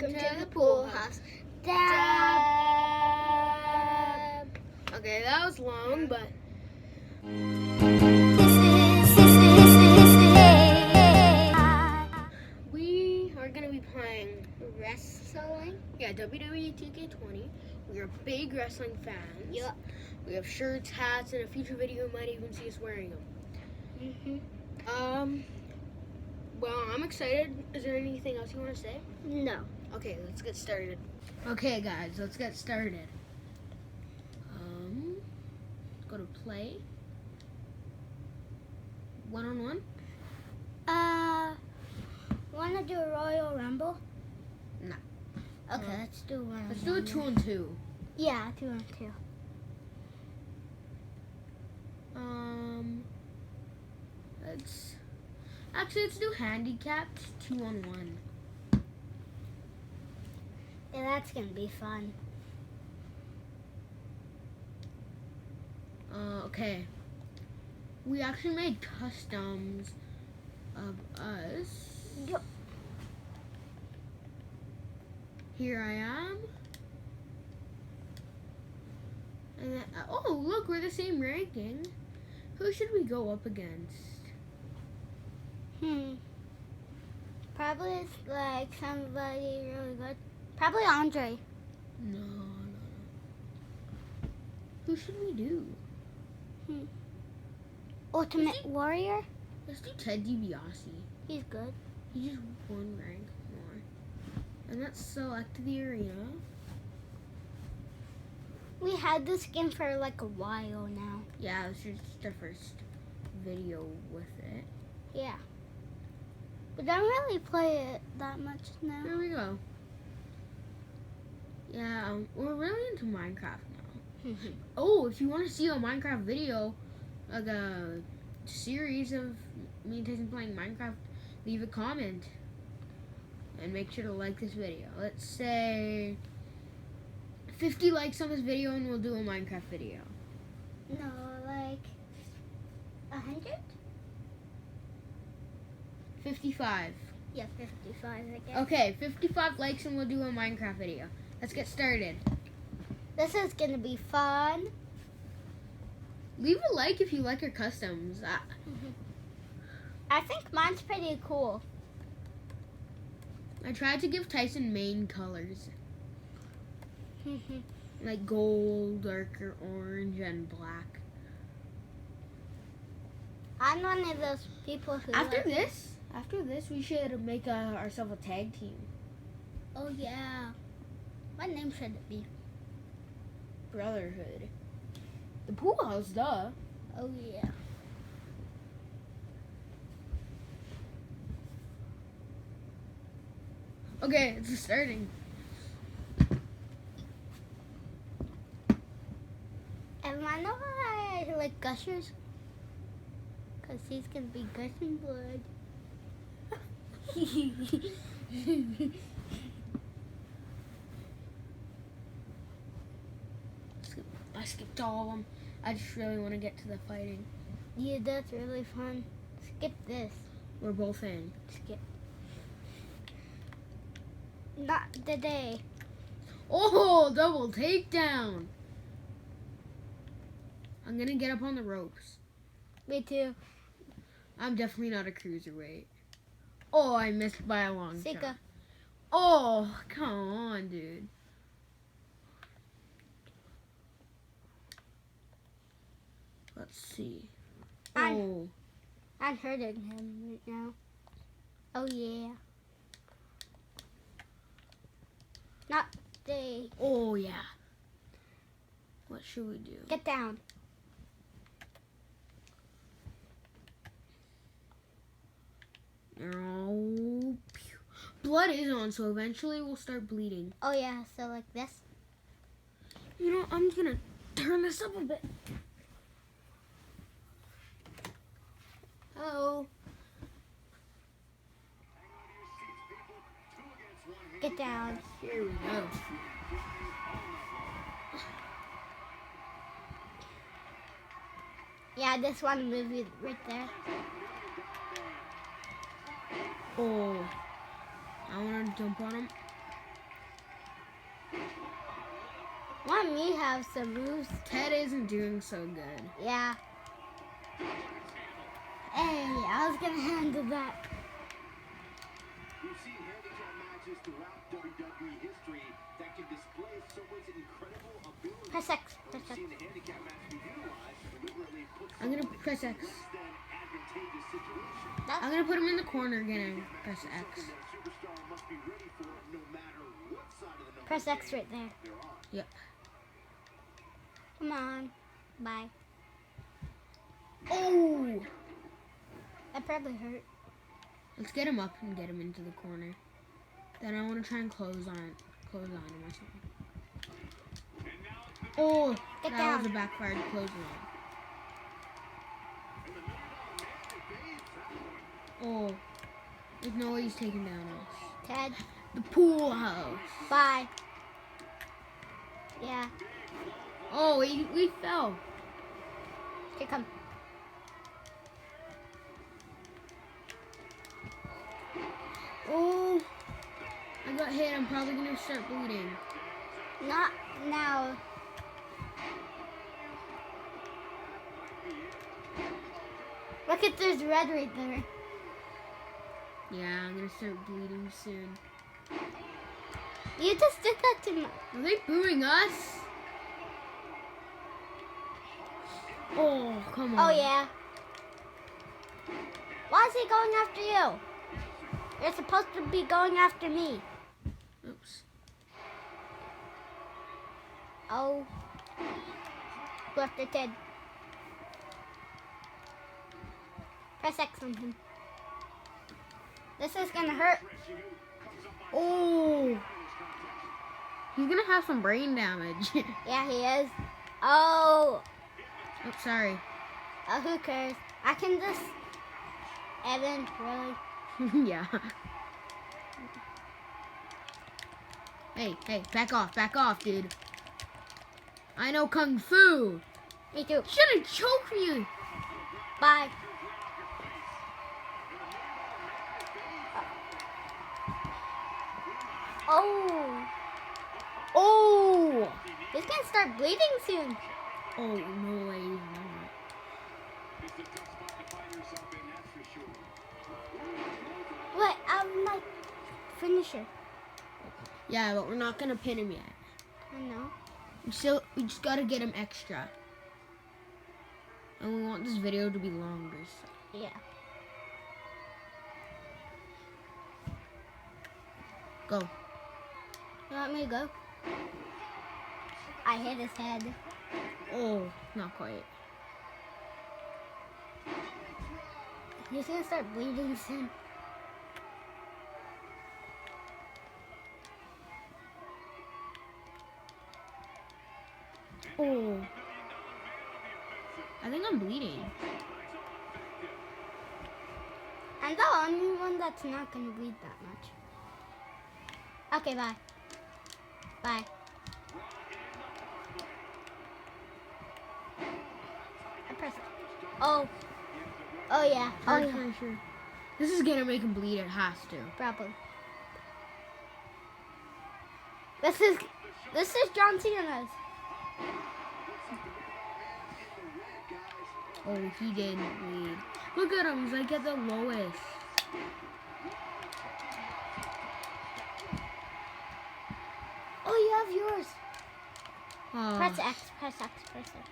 welcome to the pool house. Dab. Okay, that was long, but we are gonna be playing Wrestling? Yeah, WWE 2K20. We are big wrestling fans. Yep. We have shirts, hats, and a future video you might even see us wearing them. Well, I'm excited. Is there anything else you want to say? No. Okay, let's get started. Okay, guys, let's get started. Go to play. One-on-one? Wanna do a Royal Rumble? No. Okay, let's do one. Let's do a 2-on-2. Yeah, 2-on-2. Let's do handicapped 2-on-1. Yeah, that's gonna be fun. Okay. We actually made customs of us. Yep. Here I am. And then, oh, look, we're the same ranking. Who should we go up against? Probably it's like somebody really good. Probably Andre. No. Who should we do? Ultimate Warrior? Let's do Ted DiBiase. He's good. He just one rank more. And let's select the arena. We had this skin for like a while now. Yeah, this is just our first video with it. Yeah. We don't really play it that much now. Here we go. Yeah, we're really into Minecraft now. Oh, if you want to see a Minecraft video, like a series of me and Tyson playing Minecraft, leave a comment. And make sure to like this video. Let's say 50 likes on this video and we'll do a Minecraft video. No, like 100? 55. Yeah, 55, I guess. Okay, 55 likes and we'll do a Minecraft video. Let's get started. This is gonna be fun. Leave a like if you like our customs. I think mine's pretty cool. I tried to give Tyson main colors. Like gold, darker orange, and black. I'm one of those people who After this, we should make ourselves a tag team. Oh yeah. What name should it be? Brotherhood. The pool house, duh. Oh yeah. Okay, it's starting. And I know I like gushers. Cause he's gonna be gushing blood. I skipped all of them. I just really want to get to the fighting. Yeah, that's really fun. Skip this. We're both in. Skip. Not today. Oh, double takedown. I'm going to get up on the ropes. Me too. I'm definitely not a cruiserweight. Oh, I missed by a long Sika. shot. Oh, come on, dude. Let's see. Oh. I'm hurting him right now. Oh yeah. Not today. Oh, yeah. What should we do? Get down. Oh, pew. Blood is on, so eventually we'll start bleeding. Oh yeah, so like this. You know, I'm just gonna turn this up a bit. Oh. Get down. Here we go. Yeah, this one movie right there. Oh. I want to jump on him. Want me to have some moves? Ted isn't doing so good. Yeah. Hey, I was gonna handle that. We've seen handicap matches throughout WWE history that can display someone's incredible ability. Press X. Press We've X. seen the handicap match be utilized to deliberately put I'm gonna someone press in a X. less than advantageous situation. I'm gonna put him in the corner again and press X. Something that a superstar must be ready for no matter what side of the numbers Press X game right there. they're on. Yep. Come on. Bye. Oh! That probably hurt. Let's get him up and get him into the corner. Then I want to try and close on him or something. Oh, Get that down. was a backfired clothesline. Oh, there's no way he's taking down us. Ted. The pool house. Bye. Yeah. Oh, we fell. Here come. Oh, I got hit. I'm probably gonna start bleeding. Not now. Look at there's red right there. Yeah, I'm gonna start bleeding soon. You just did that to me. Are they booing us? Oh, come on. Oh yeah. Why is he going after you? You're supposed to be going after me. Oops. Oh. Go after Ted. Press X on him. This is gonna hurt. Oh. He's gonna have some brain damage. Yeah, he is. Oh. Oh, sorry. Oh, who cares? I can just... Evan, really? Yeah. Hey, back off, dude. I know Kung Fu. Me too. Should've choked me. Bye. Oh. Oh. He's gonna start bleeding soon. Oh, no way. He's not. It's a tough spot to find yourself in, that's for sure. What? I'm like finisher. Yeah, but we're not gonna pin him yet. I know. We just gotta get him extra. And we want this video to be longer. So. Yeah. Go. You want me to go? I hit his head. Oh, not quite. He's gonna start bleeding soon. Oh. I think I'm bleeding. I'm the only one that's not gonna bleed that much. Okay, bye. Bye. I pressed. Oh. Oh yeah. Oh Hard yeah. pressure. This is gonna make him bleed. It has to. Probably. This is John Cena's. Oh, he did bleed. Look at him. He's like at the lowest. Oh, you have yours. Oh. Press X. Press X. Press X.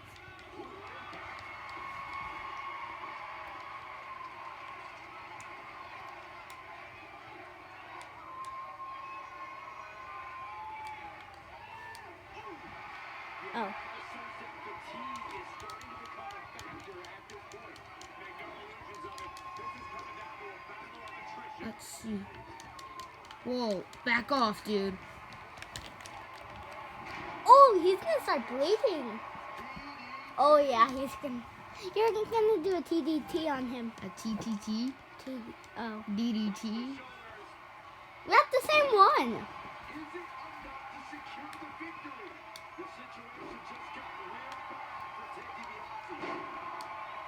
Oh. Let's see. Whoa, back off, dude. Oh, he's gonna start bleeding. Oh yeah, he's gonna. You're gonna do a TDT on him. A TTT? Oh. DDT? We have the same one.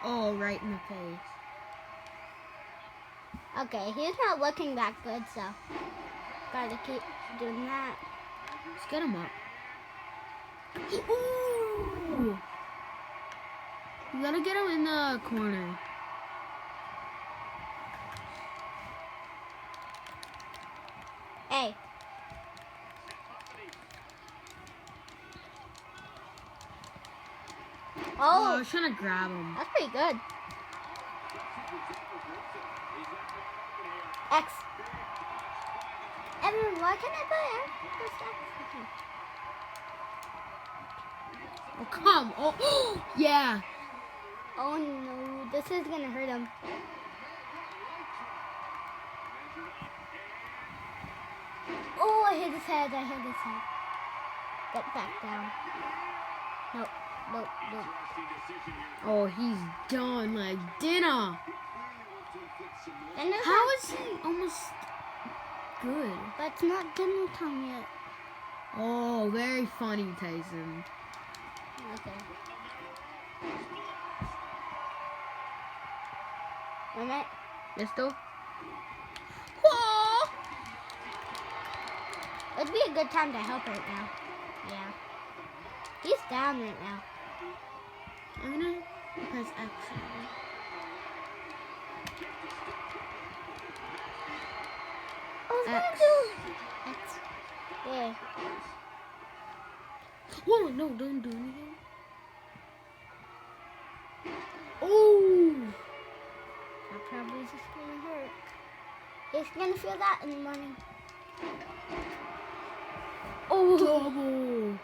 Oh, right in the face. Okay, he's not looking that good, so gotta keep doing that. Let's get him up. Ooh. You gotta get him in the corner. Hey. Oh, I Oh, was trying to grab him. that's pretty good. X. Evan, why can't I buy X? Oh, come. Oh, yeah. Oh no, this is gonna hurt him. Oh, I hit his head. Get back down. Nope. Oh, he's done like dinner. And How is he almost good? But it's not dinner time yet. Oh, very funny, Tyson. Okay. Wait a minute. Listo? Whoa! It'd be a good time to help right now. Yeah. He's down right now. I'm gonna press X. I was gonna X. do X. Yeah. Whoa, no, don't do anything. Oh! That probably is just gonna hurt. He's gonna feel that in the morning. Oh! Double!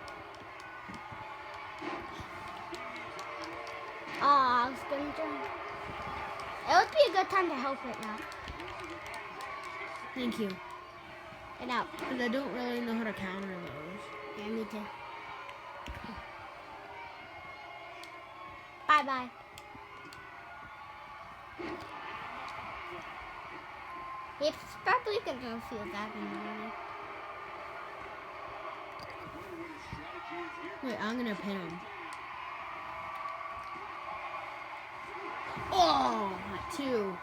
I was gonna jump. It would be a good time to help right now. Thank you. Get out. Because I don't really know how to counter those. Yeah, me too. Bye-bye. He's probably gonna feel that in the morning. Wait, I'm gonna pin him. Oh, at 2.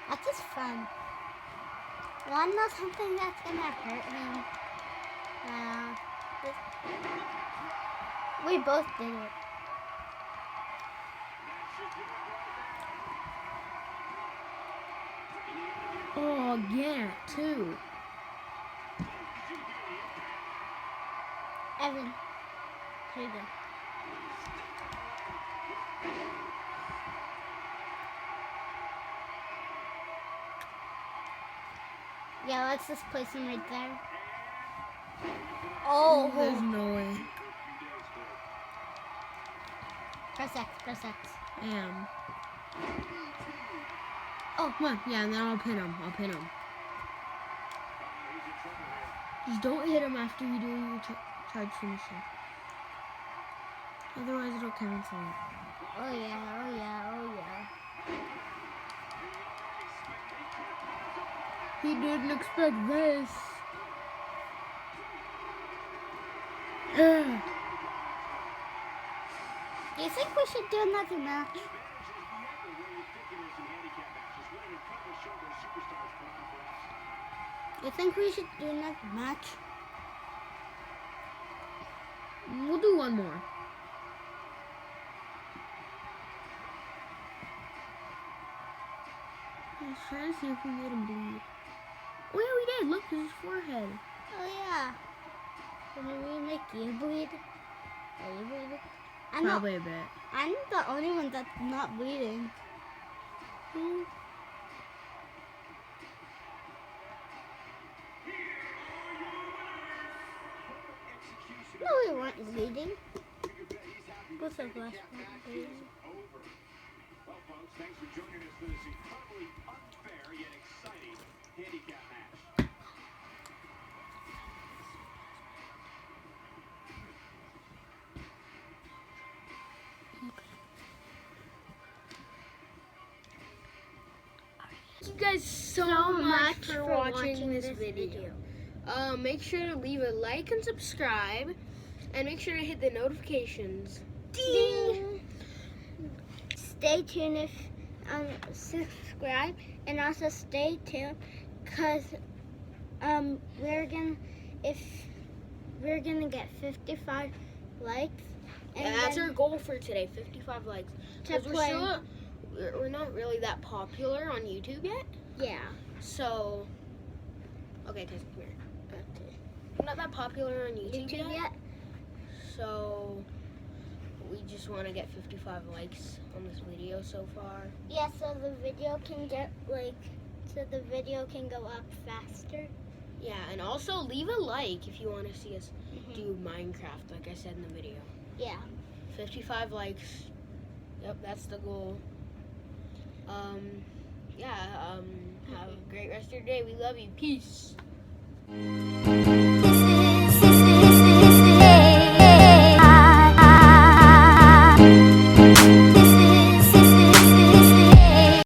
That's just fun. Wanna know something that's gonna hurt him? We both did it. Oh, again at 2. Evan, here you go. Yeah, let's just place him right there. Oh, There's no way. press X, press X. I am. Oh, Come on, yeah, and then I'll pin him. Just don't hit him after you do your charge finisher. Otherwise, it'll cancel it. oh yeah. He didn't expect this. Do you think we should do another match? You think we should do another match? We'll do one more. Let's try to see if we made him bleed. Oh yeah, we did. Look, there's his forehead. Oh yeah. Did we make you bleed? Are you bleeding? Probably a bit. I'm the only one that's not bleeding. No, we weren't bleeding. Both of us weren't bleeding. Well, folks, thanks for joining us for this incredibly unfair yet exciting handicap match. Thank you guys so much for watching this video. Make sure to leave a like and subscribe, and make sure to hit the notifications. Ding! Stay tuned if subscribe, and also stay tuned Cause we're gonna get 55 likes, and And that's then our goal for today, 55 likes. to Because play. we're not really that popular on YouTube yet. Yeah. So, okay, Tyson, come here. We're not that popular on YouTube yet. So, we just want to get 55 likes on this video so far. Yeah, so the video can go up faster. Yeah, and also leave a like if you want to see us do Minecraft, like I said in the video. Yeah. 55 likes. Yep, that's the goal. Have a great rest of your day. We love you. Peace.